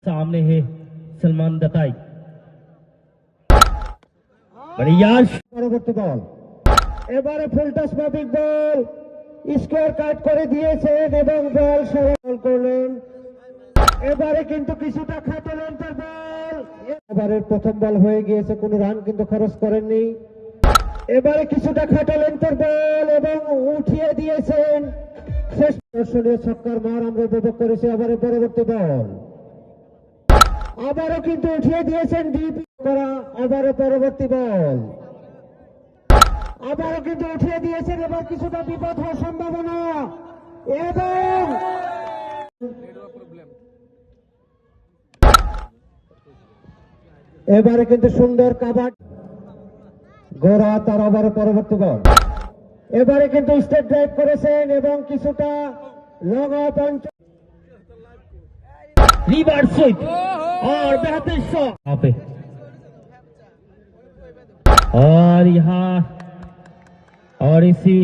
सामने है सलमान दताई। बढ़िया পরবর্তী বল এবারে ফুল টাচ বিগ বল স্কোয়ার কাট করে দিয়েছেন এবং বল সরল করলেন। এবারে কিন্তু কিছুটা খাটালেন তার বল। এবারের প্রথম বল হয়ে গিয়েছে, কোনো রান কিন্তু খরচ করেননি। এবারে কিছুটা খাটালেন তার বল এবং উঠিয়ে দিয়েছেন। শেষ দর্শনীয় ছক্কার মার আমরা উপভোগ করেছি। আবার পরবর্তী বল আবারও কিন্তু উঠিয়ে দিয়েছেন ডিপি করা। আবারও পরবর্তী বল আবারও কিন্তু উঠিয়ে দিয়েছেন এবং কিছুটা বিপদ হওয়ার সম্ভাবনা এবং এবারে কিন্তু সুন্দর কাভার গোড়া তার। আবারও পরবর্তী বল এবারে কিন্তু স্টেট ড্রাইভ করেছেন এবং কিছুটা লং অফ रिवर्स स्विप और बेहतर शॉट यहाँ पे। और यहाँ और इसी